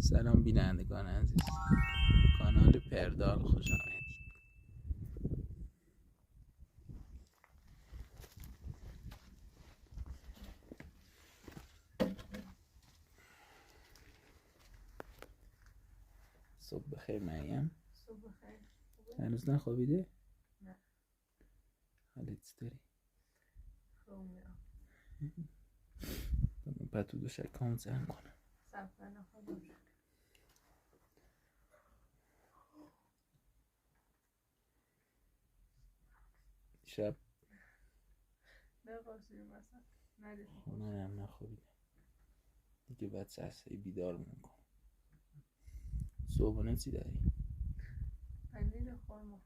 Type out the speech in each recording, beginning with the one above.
سلام بینندگان عزیز، کانال پردال خوش آمدید. صبح بخیر مریم. صبح بخیر. هنوز نخوابیده؟ نه. حالت چطوری؟ خوب میرم. من پتو دو شکام زن کنم. صبح نخوابم شد. شب نه قاسیم مثلا ندیدم. منم نخوابیدم دیگه، بعد سرسایی بیدار میکنم. صبحانه چی داری؟ پنیر خورما.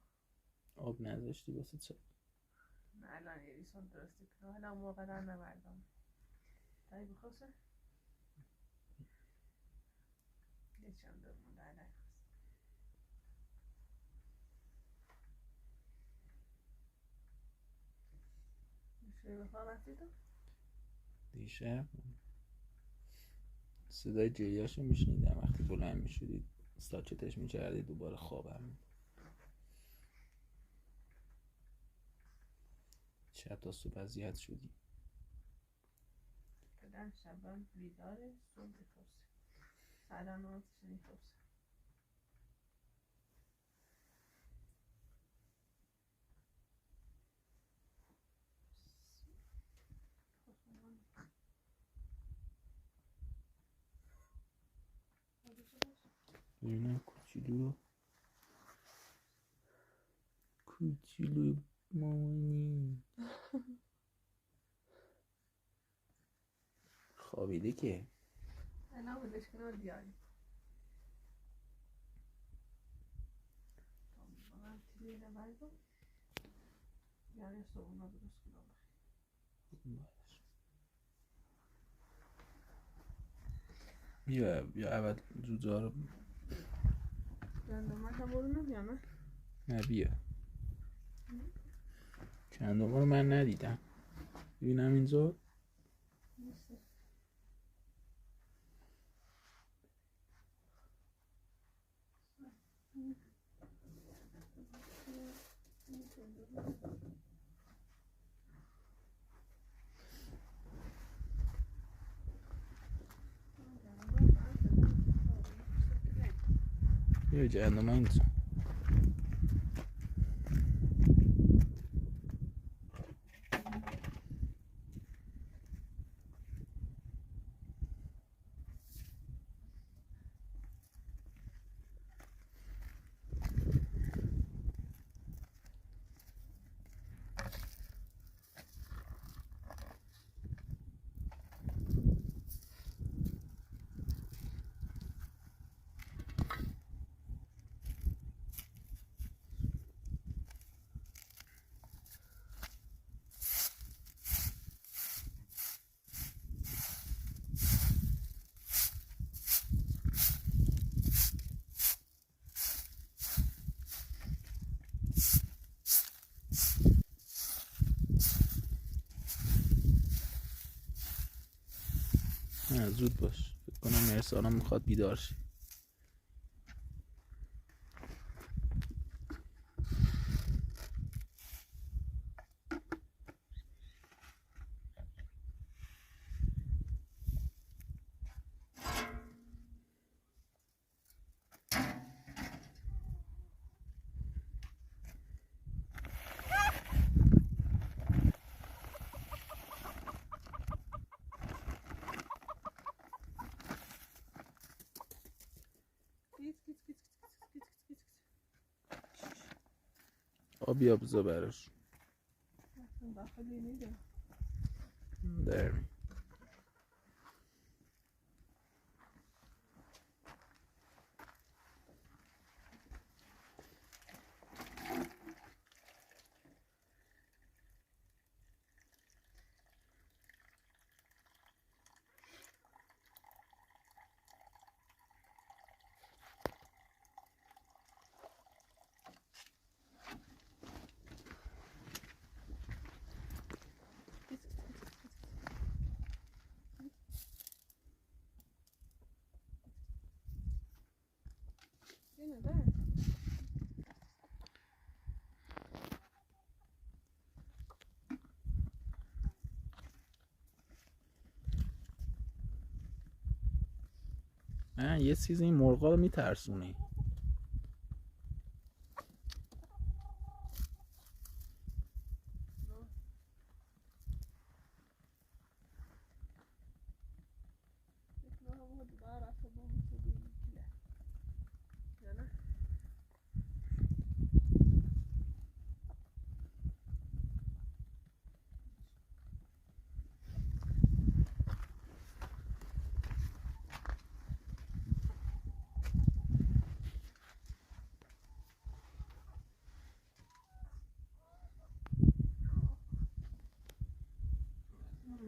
آب نذاشتی واسه چه؟ نه الان یه ریسون درستی کنم. الان موقع در نبردم. دایی بخواسته؟ یه چند درمون در نخواست. میشه بخواه رفتی تو؟ دیشب صدای جریاشو میشنیدم وقتی بلند میشدید ساکتش میکردی، دوباره خوابم می‌برد. شب تا صبح اذیت شدی. پدر شبان بیداره صبح بخواسته. سلام آتش نخواسته. ببینم کوچولو مامانی خوابیده که الان بودش کنار دیاری. من تیلی نبردم. یعنی صبح اونا درست کنم. بیا اول جوجه رو گندم هم برونم یا نه؟ نه بیا. گندم رو من ندیدم، ببینم اینجا. نیسته. بیا گندم اینجا. نه زود باش، فکر کنم مرسانا میخواد بیدار شه. آبی بذار براش داخلی نیده. در نه یه چیزی این مرغا رو میترسونی.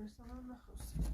مثلا نخواست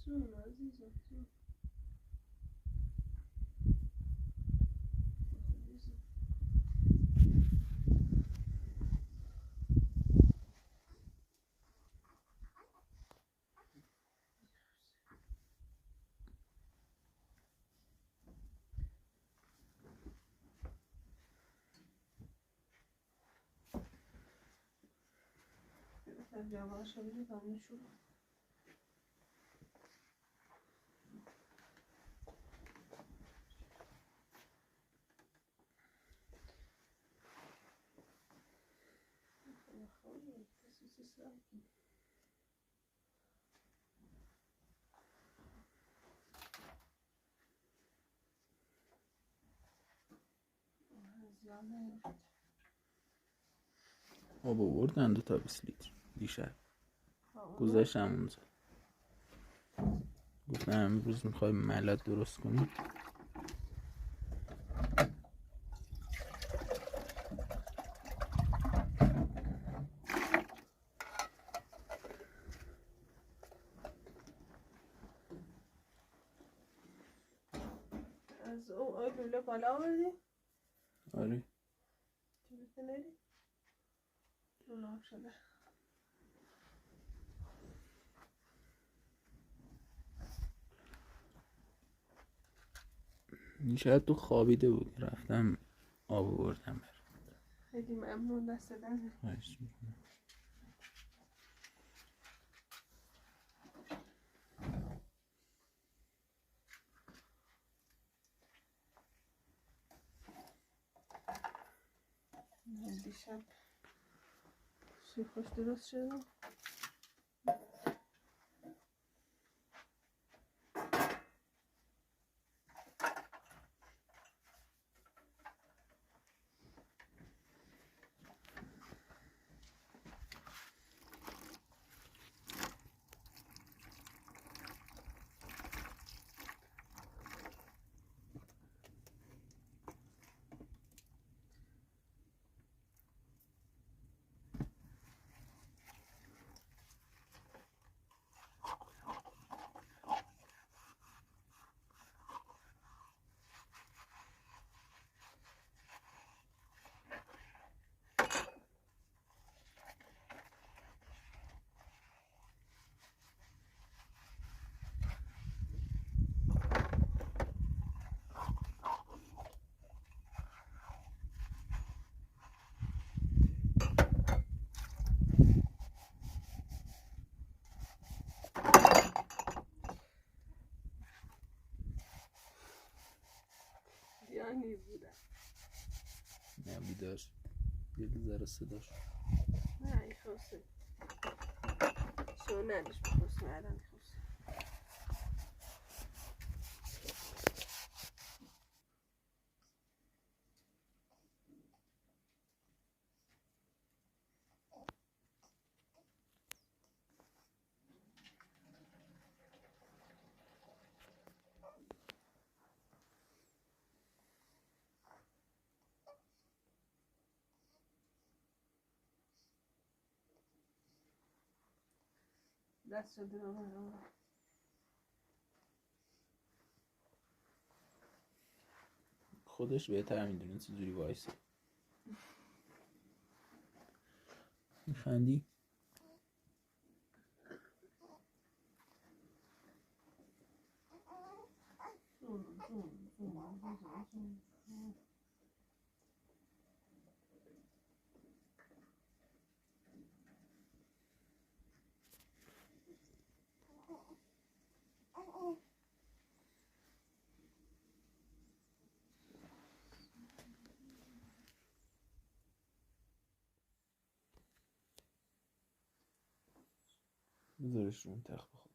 جون عزیزم جون. جواب شدید تموم شد. آب آوردن 2 تا 20 لیتر دیشب گذاشتم اونجا. گفتم امروز میخوای ملت درست کنی. از اون لوله بالا آوردی؟ آره چی بیشتر نیدی؟ لوله آب شده. شاید تو خوابیده بود رفتم آب آوردم. خیلی ممنون دست دادن. خواهش می‌کنم. دیشب شیر خوش درست شد. دیانی بودن. نه بیدار یه ذره صداش نه این خواسته شو نداشت بخواست مردم خواسته. دست شده رو برم. خودش بهتر میدونه چجوری وایسه. میخندی؟ بذارش رو اون تخت بخواب.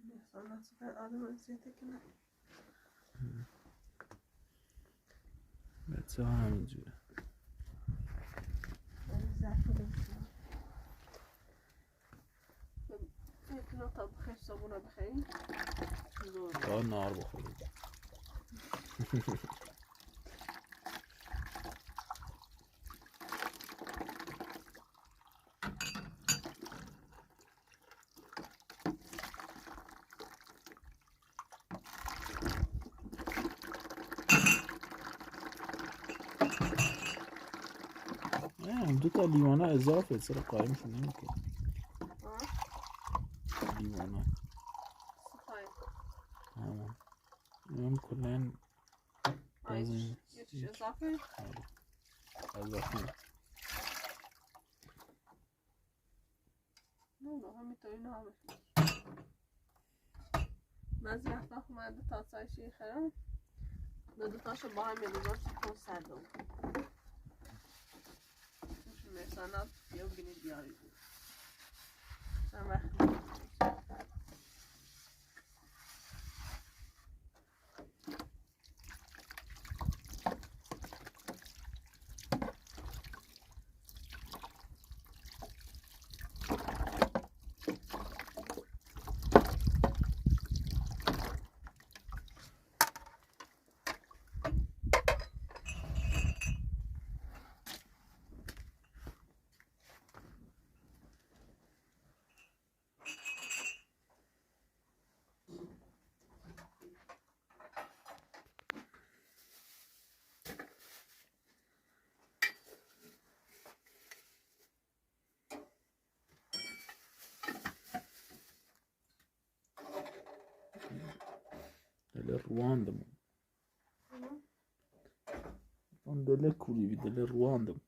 مثلا چقدر آدم اذیته کنه. بچه ها همینجوره. فکر تا بخیر صابونه بخیریم باید نهار بخوریم. دو تا لیمونه اضافه، چرا قایمشون نمیکنی؟ لیمونه همون اون کلن یه چیز اضافه؟ اضافه نه همینطوری نه همه بعضی وقتا من دو تا سایشی خرم دو تاشو با هم میدونم تو سردم مثلا یا بگیرید بیاری بود مثلا وقتی دل رواندمون اون دل کوری بی دل رواندم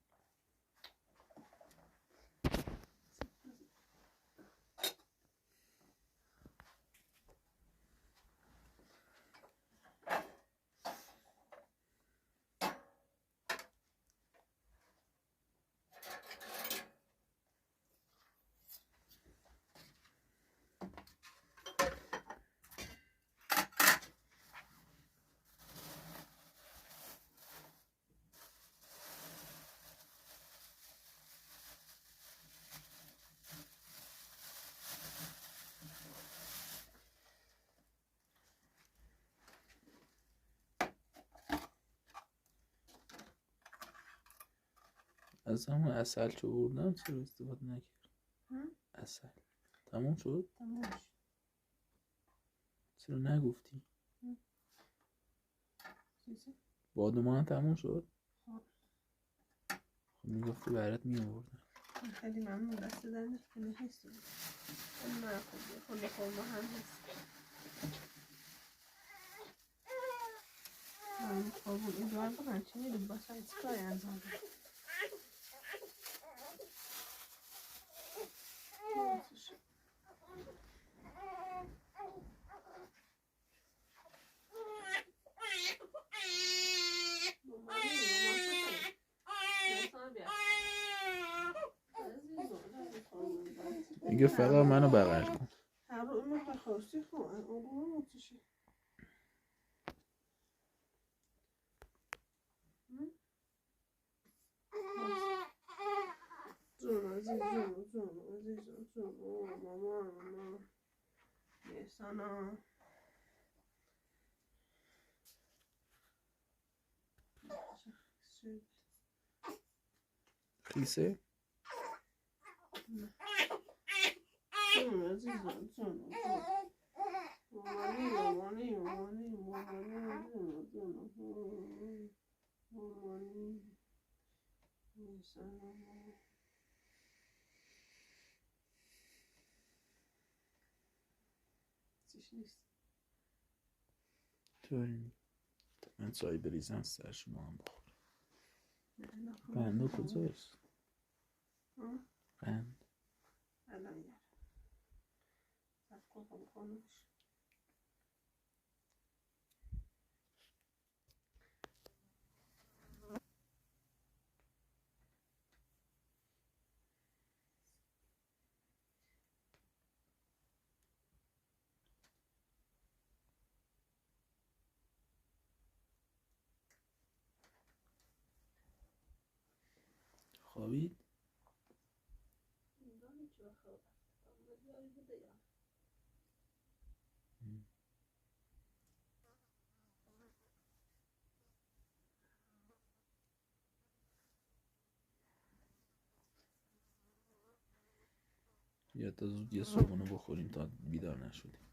از همون اصل چه بردم چرا استفاده نکرد اصل تموم شد؟ تموم شد. چرا نگفتی؟ چیزی؟ بادومان تموم شد؟ خب میگفتی برات میآوردم خیلی ممنون دست در نکنه هستی خیلی من خوبیه خیلی خورما هم هست من قربون این دوار بگن چه میدون باشم چی کاری انجام بید میگه فقط منو بغل کن هر رو اون متخواستی خون اون متشی جون عزیز جون مامان نیستانا خیسه؟ جون عزیزم جون مامانی نیستانا چیش نیست طوری من چای بریزم سر شما هم بخور قنده کجاست؟ قند الان یار سب کن خانوش خوابید؟ یا تا زود یه صبحونه بخوریم تا بیدار نشدیم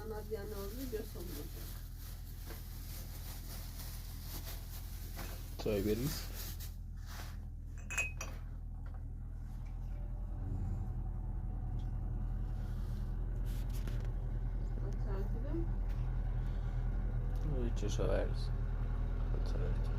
sana diyen oldu göstermiyor. Çay veririz. Alternatifim. Çay veririz. Alternatif.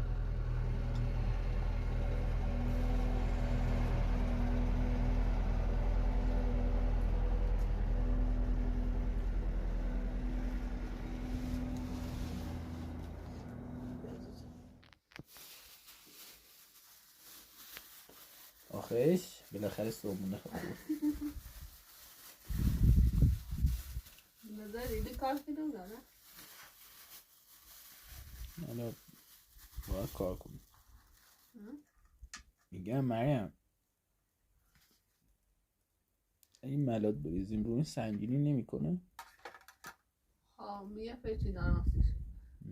آخیش بالاخره صبحونه خورد. نظر ایده کار کنم نه؟ حالا باید کار کنیم. میگم مریم این ملات بریزیم روی سنگینی نمیکنه؟ میه پیچی دارمستش.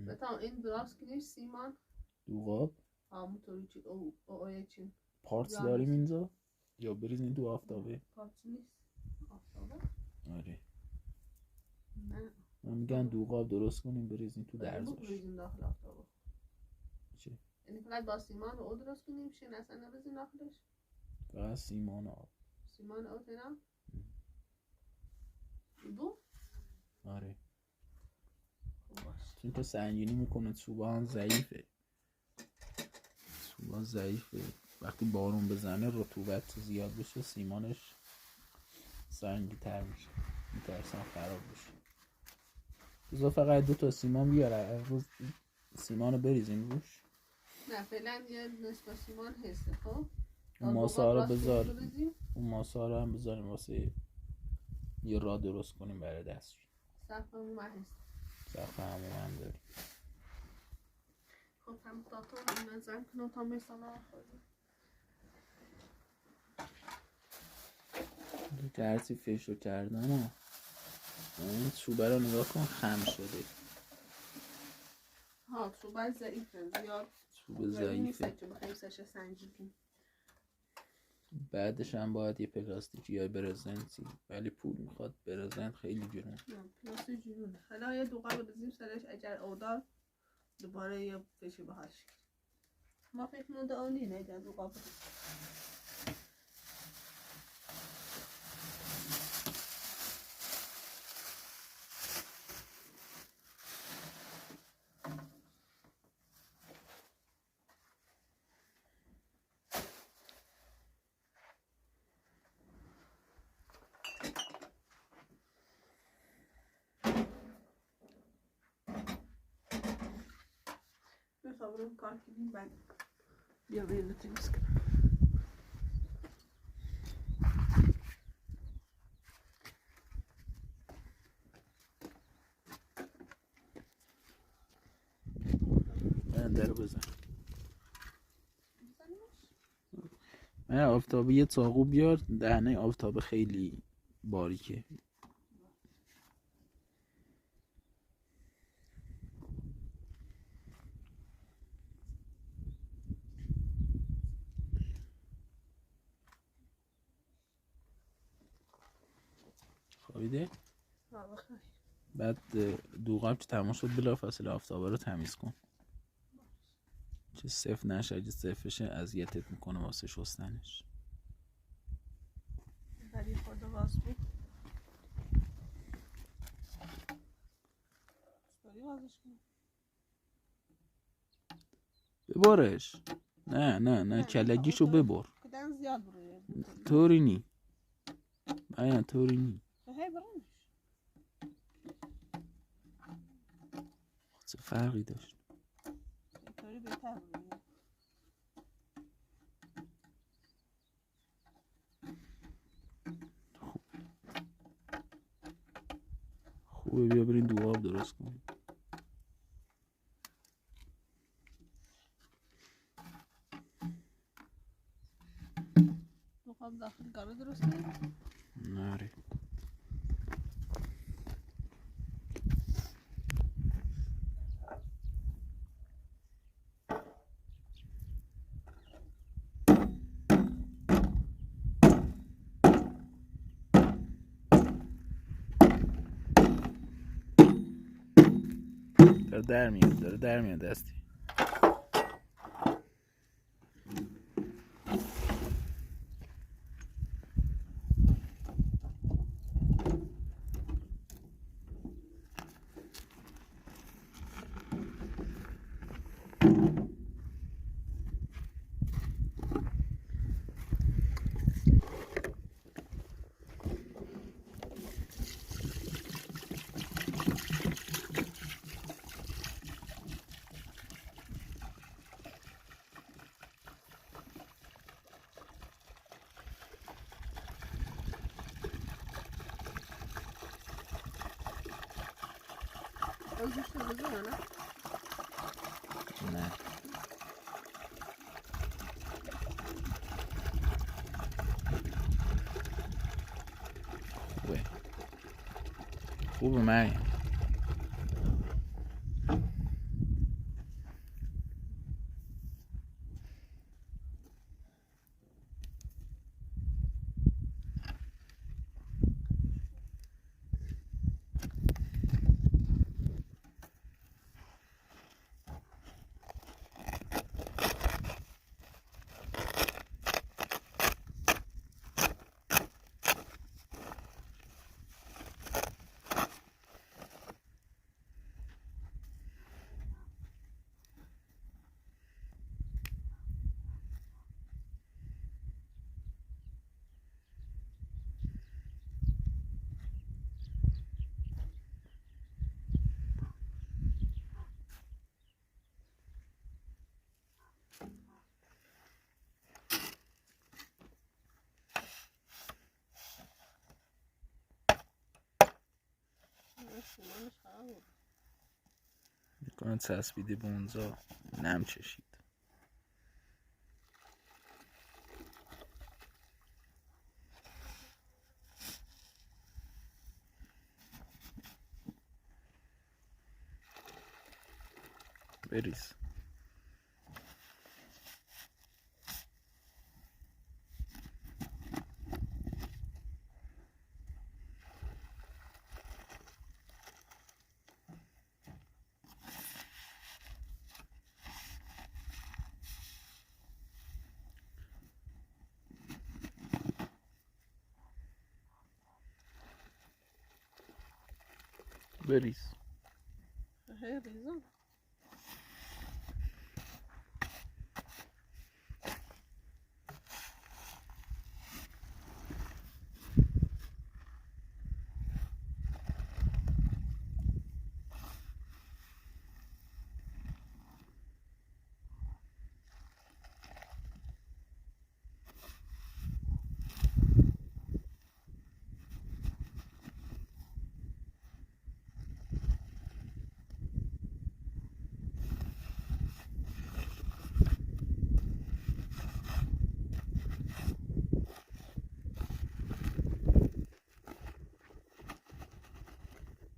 بتام این درست کنیش سیمان. دوغاب؟ موتوری چی او چی؟ پارتس داریم اینجا؟ یا بریزیم تو آفتابه؟ پارتس نیست. آفتابه؟ آره. نه. من میگن دوغاب درست کنیم بریزیم تو درزاش. بریزیم داخل آفتابه. چی؟ یعنی فقط با سیمان او درست کنیم شین اصلا نبریزیم داخلش؟ فقط سیمان آب. سیمان او تینا؟ دو؟ آره. خب باش. چون تو سنگینی میکنه چوبا هم ضعیفه. چوبا ضعیفه. وقتی بارون بزنه رطوبت زیاد بشه سیمانش سنگی تر میشه. میترسم خراب بشه. بذار فقط 2 تا سیمان بیاره. روز سیمانو بریزیم روش. نه فعلا یه نصف سیمان هسته. خب اون ماسا رو بذار. اون ماسا رو هم بذاریم واسه یه راه درست کنیم برای دستشویی. سقف همون هست. سقف همون هم داریم. خب هم تاتو این نظر کنم تا مثلا خواهیم درسی فشو کردن ها. این چوبه رو نگاه کن خم شده. ها چوبه ضعیفه زیاد. چوبه ضعیفه. که بخییم سشه سنجی کنیم. بعدش هم باید یه پلاستیکی یا برزنتی ولی پول میخواد برزنت خیلی جنون. پلاستیک جنونه. حالا یه دوغه بزنیم سرش اگر اودار دوباره یه فشی بهاش. ما فکر مونده آنی نه اگر دوغه بزنیم. صابون کار کنیم بعد بیا بریم تمیز کنم. بنده رو بزن. من آفتابه یه چاقو بیار. دهنه آفتابه خیلی باریکه. خوابیده؟ بعد دوغم که تمام شد بلافاصله آفتابه رو تمیز کن. چه صفر نشه. اگه صفر شه اذیتت میکنه واسه شستنش. داری خورده باز بود. داری بازش کنی. ببرش. نه کلگیشو ببر. کدن زیاد بروی. طوری نی. باید طوری نی. هی برونش. چه فرقی داشت. طوری بهتر بروی. خوبه بیا بریم دوغاب درست کنیم. دوغاب داخل گاره درست کنیم؟ نره. داره در میاد دستی. نه خوبه مریم. میکنه چسبیده به اونجا نم چشید. بریز. بریز. ریزم.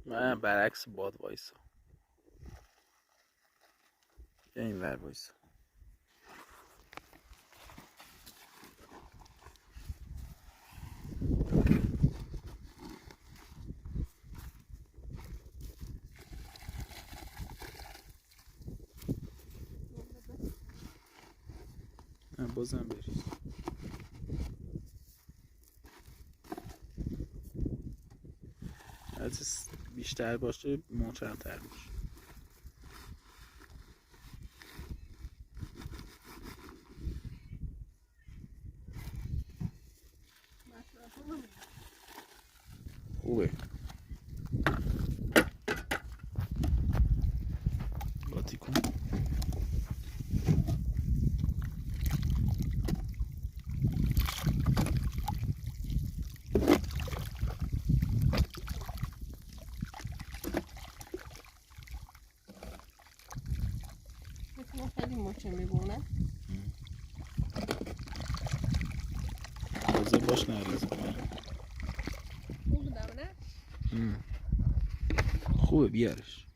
من برعکس باد وایسا. این ور وایسا. بازم بریز. هرچی بیشتر باشه محکم‌تر میشه. خوبه. قاطی کن. خیلی مچه میبونه. بازه باش نریزه. خوب بودم نه؟ خوبه بیارش.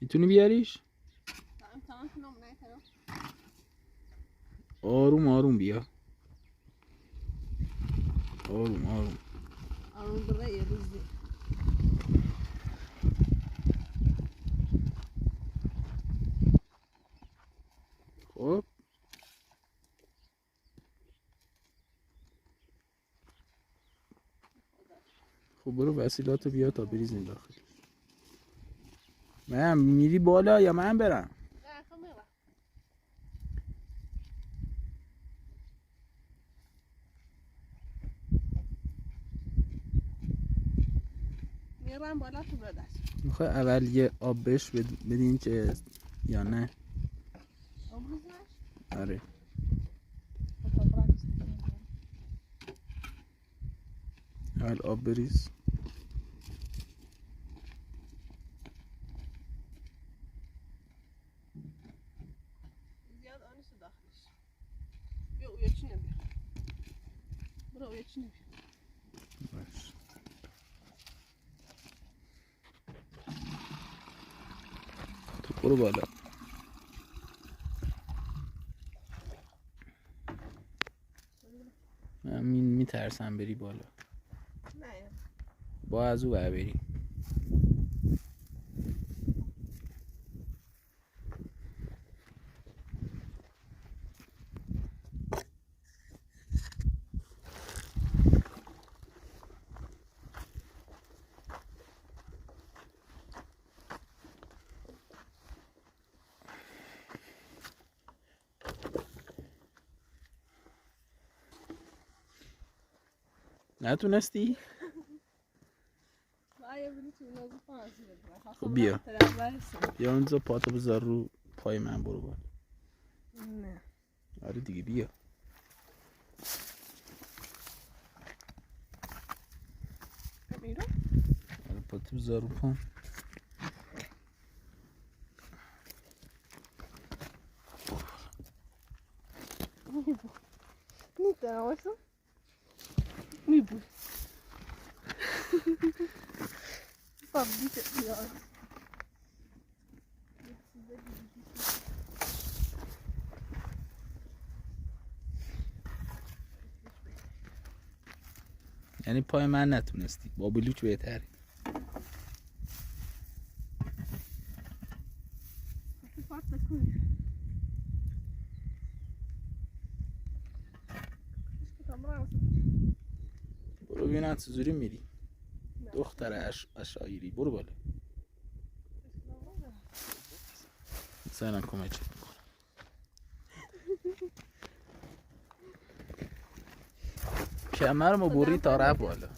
میتونی بیاریش؟ آروم آروم بیا. آروم آروم. آروم برای یه روزی. خب خب برو وسیلاتو بیا تا بریزیم داخل. من میری بالا یا من برم؟ میرم بالا تو بدست. میخوای اول یه آب بهش بدین که یا نه؟ آب روزش؟ آره اول آب بریز. زیاد آنیسو داخلش. بیا اویا چی نبیا. برو اویا چی نبیا. باش. تو برو بالا. من میترسم بری بالا. نه با از او بری. نتونستی؟ خب بیا بیا اونجا پاتو بذار رو پای من برو بالا. نه آره دیگه بیا. میرو آره پاتو بذار رو پام. نیستم واسه میبود فابریکه بیاد یعنی پای من نتونستی با بلوچ بهتری. برو ببینم چجوری میری دختر اشایری. برو بالا. مثلا کمک میکنم. کمر ما بری تا رفت بالا.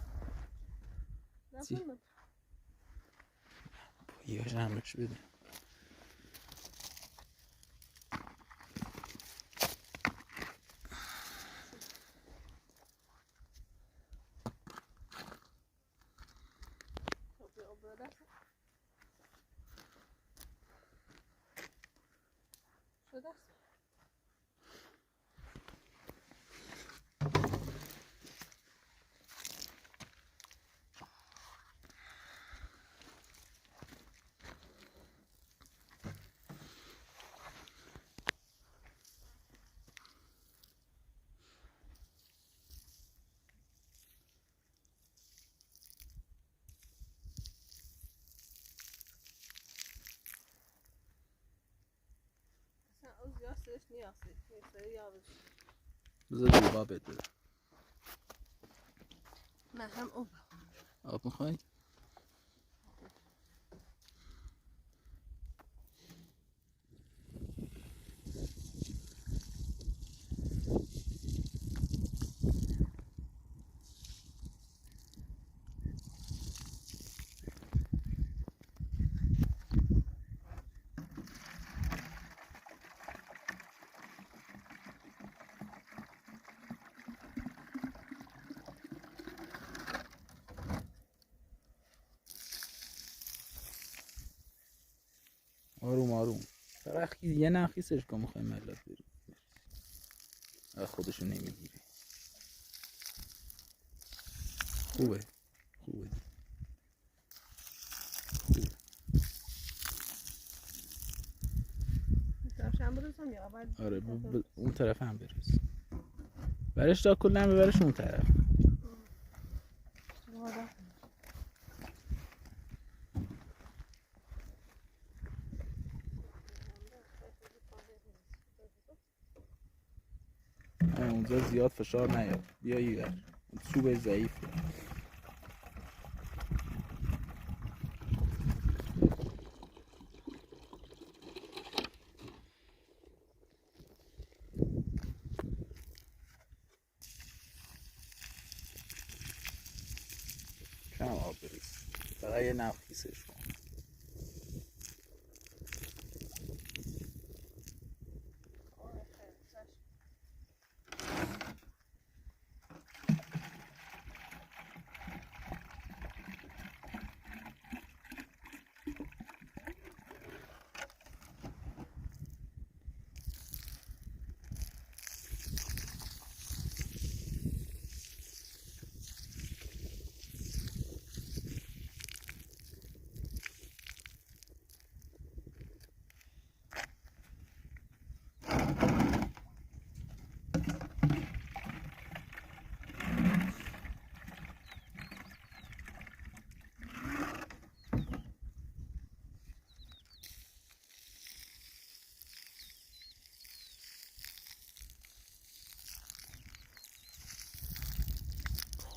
یا جمعش بده. بذار دوبا بده. نه هم آب میخوای؟ آروم آروم. فقط یه نخیسش کن میخوای ملت بریم. خودشو نمیگیره. خوبه خوبه. آره اون طرف هم برس. برش تا کل نمی برش اون طرف. اونجا زیاد فشار نیاد. بیا ایور، چوب ضعیفه. کم آب بریز، فقط یه نفت کیسش کن.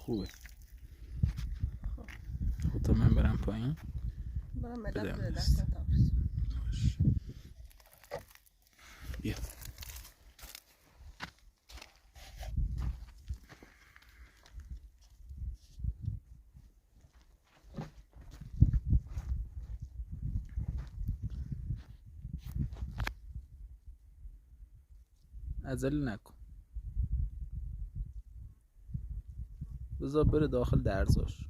خوبه. خب تا من برم پایین. برم ملت بدم به نیست. دست تابرس. باش. بیا. عجله نکن، بذار بره داخل درزاش.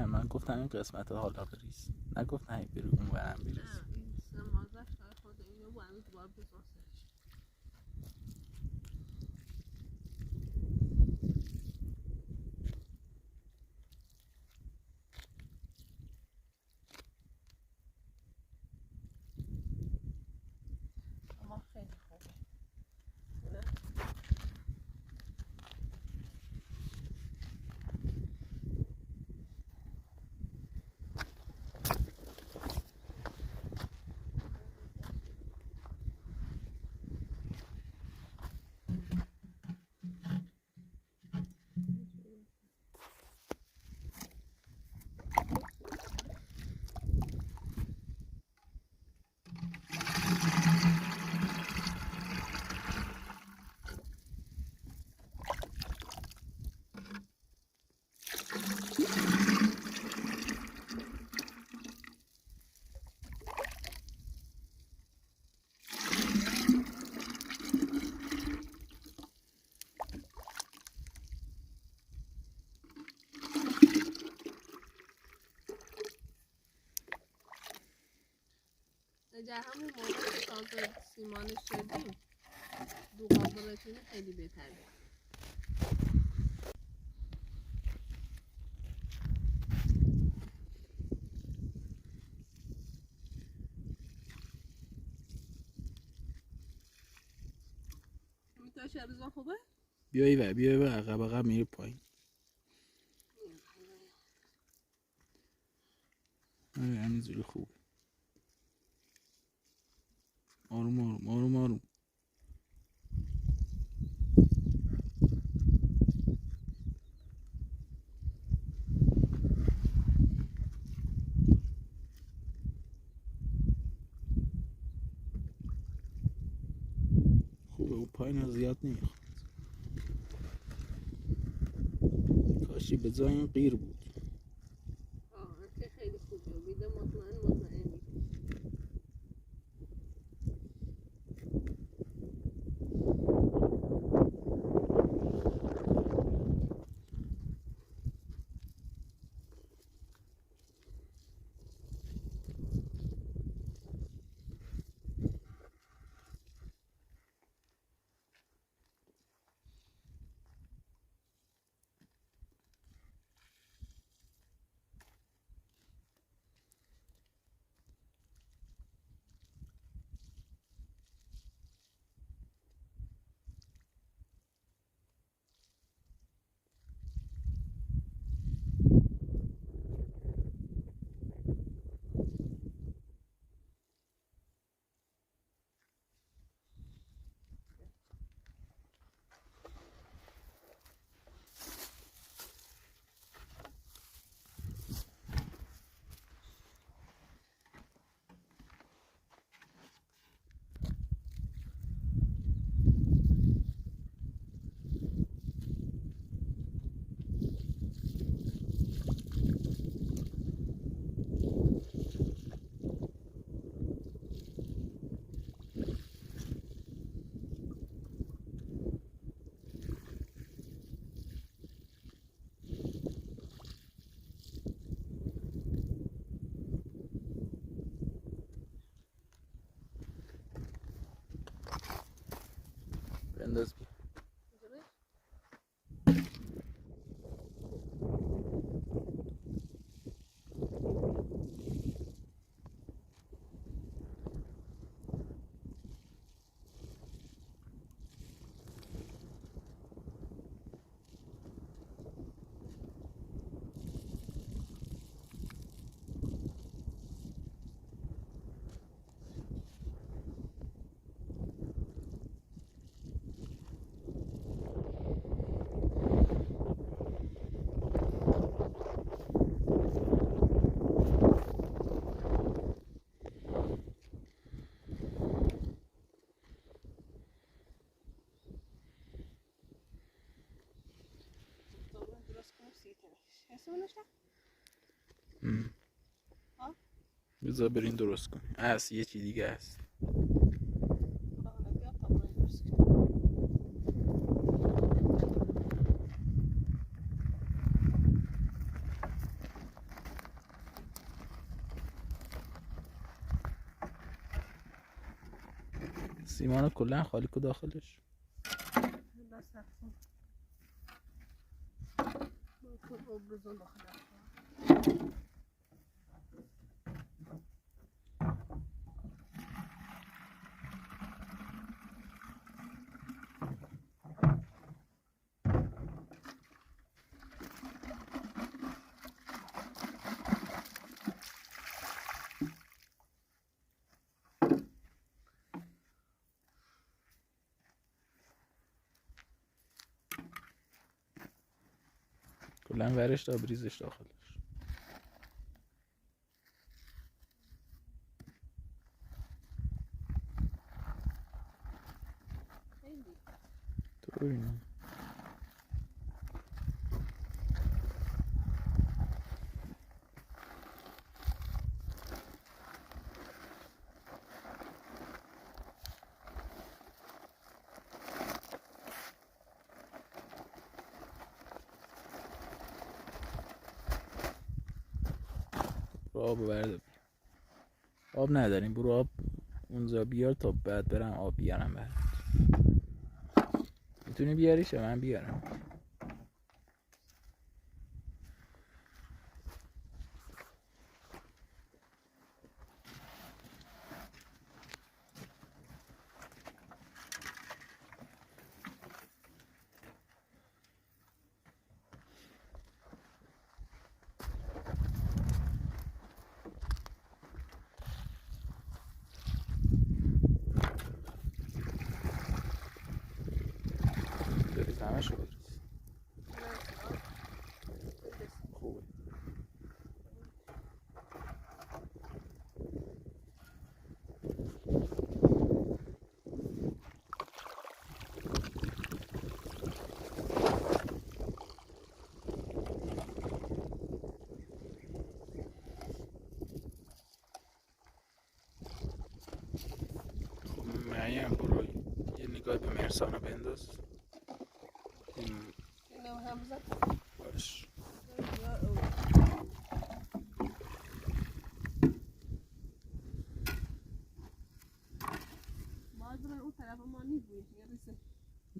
من گفتم این قسمت حالا بریز، نگفتم این بری اون ورم بریز. این سمازش های خود اینو با هنوز باید بزاسش. اما خیلی خوبه. در همون موقع که تازه سیمانش شدیم دو قابلتونه خیلی بهتره. میتونه شرزان خوبه؟ بیایی و بیایی و عقب میری پایین. همینجوری خوبه. آروم آروم آروم آروم. خوبه، اون پایین زیاد نمیخواد. کاشی به جای این قیر بود. که خیلی خوبه. میده مطمئن بنداز بیا. بذار برین درست کن. هست یه چی دیگه هست. سیمان کلا خالی کو داخلش. کلا ورش تا بریزش داخلش. طوری نه. آب برده. آب نداریم، برو آب اونجا بیار تا بعد برم آب بیارم برد. میتونی بیاریش من بیارم. همشو بریز. خوبه. مریم برو یه نگاه به مرسانو بنداز. باش.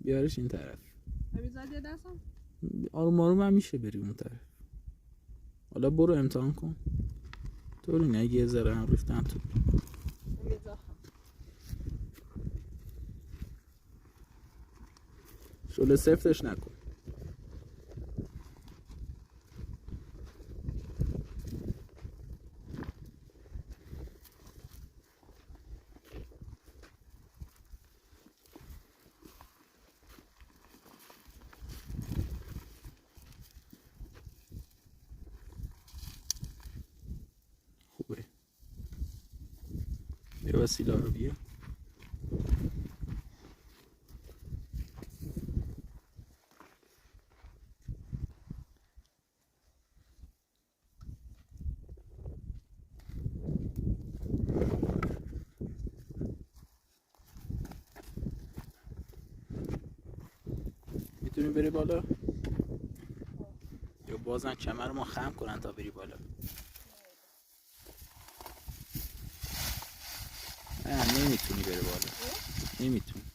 بیارش این طرف. آروم آروم هم میشه بری اون طرف. حالا برو امتحان کن. طوری نه یه ذره هم ریختن تو. شله سفتش نکن. خوبه. بیا وسیله رو بیا. میتونی بری بالا؟ یا بازن کمر ما خم کنن تا بری بالا؟ نه نمیتونی بری بالا. نمیتونی.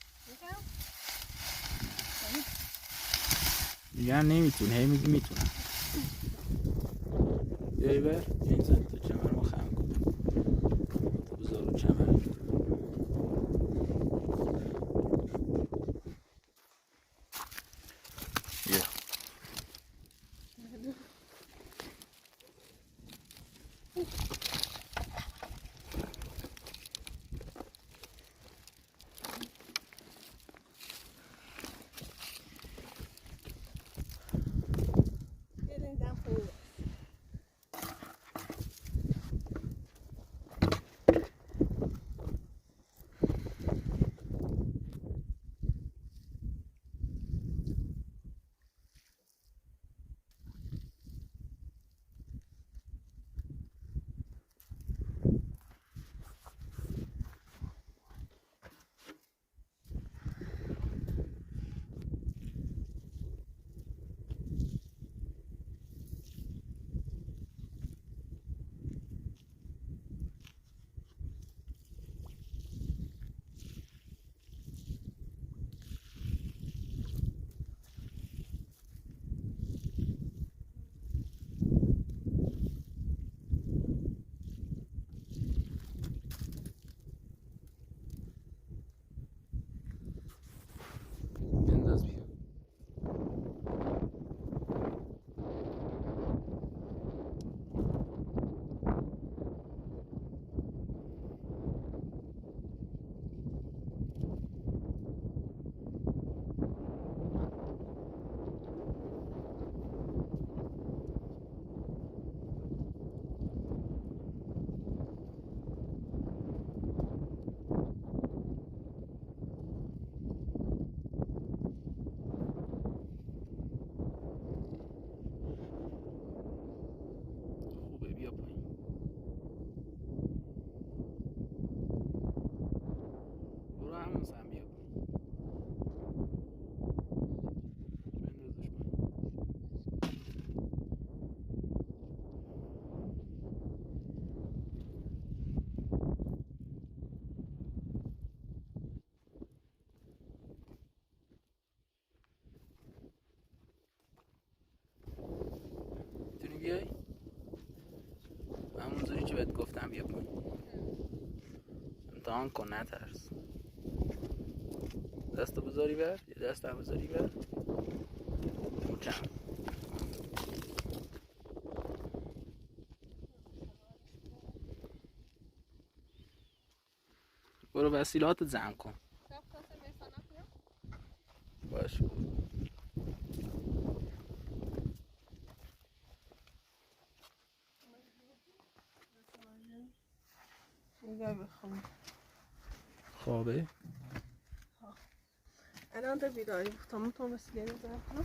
میگن نمیتونه، هی میگی میتونم. بیایی بر این زن تو چمر ما خم کن تو بذارو چمر. بیا بنداز بیا. خوبه بیا پایین. برو همون سم بیا پایین. بندازش پایین. میتونی بیای؟ همونجوری که بهت گفتم بیا پایین. امتحان کن نترس. دستو بذاری بر، یه دست هم بذاری بر. چم. برو وسیلات جمع کن. باش. خوابه؟ الان تا بیداری بودم تو وسیله نزدم کنم.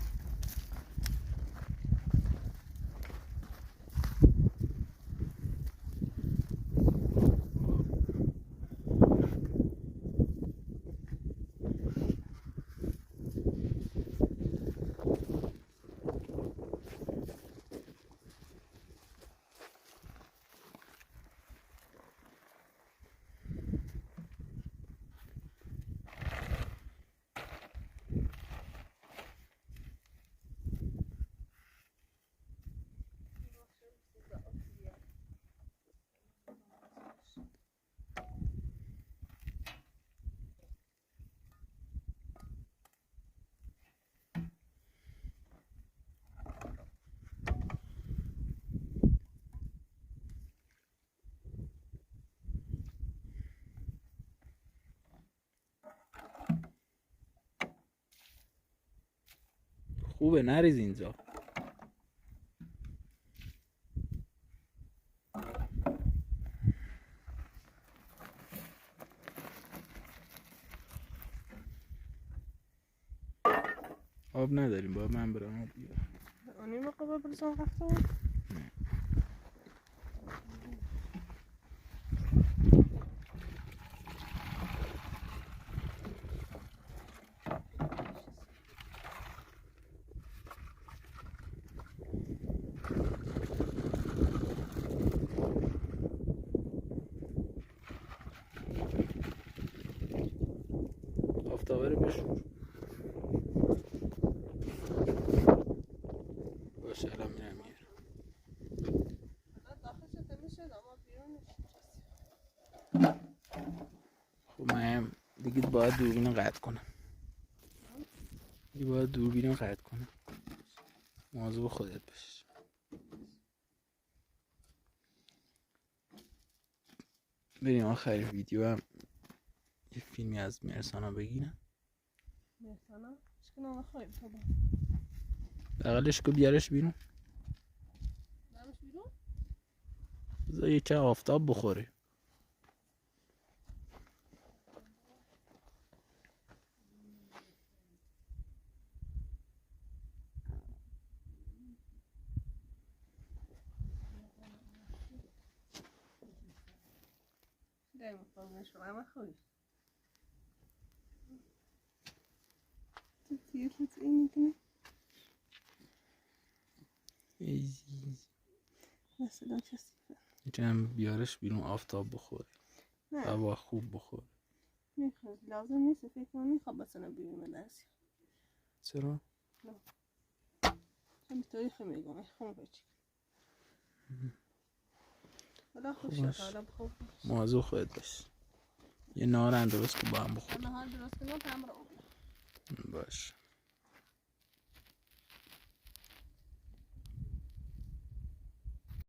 خوبه نریز اینجا. آب نداریم، باید من برم آب بیارم. آنی موقع بلزم رفتم. آفتابه رو بشور. دیگه باید دوربین قطع کنم. مواظب خودت باش. بریم آخر ویدیو هم یه فیلمی از مرسانا بگیرم. مرسانا؟ چه نامه خواهیم بابا؟ بغلش که بیارش بیرون. برمش بیرون؟ بذار یکه آفتاب بخوره. داریم فرمش رو همه خواهیم. تو این میکنی؟ مثلا کسیفه یکه هم بیارش بیرون آفتاب بخوره. نه هوا خوب بخوره. میخواد لازم نیست فکر کنم میخواد بسنه بیرون درسی. چرا؟ نه همین تاریخ میگم میخوام بچی حالا خوش شد حالا بخواب مواظب خودت باش. یه نهار درست که با هم بخور. نهار درست کنم تمام رو باش.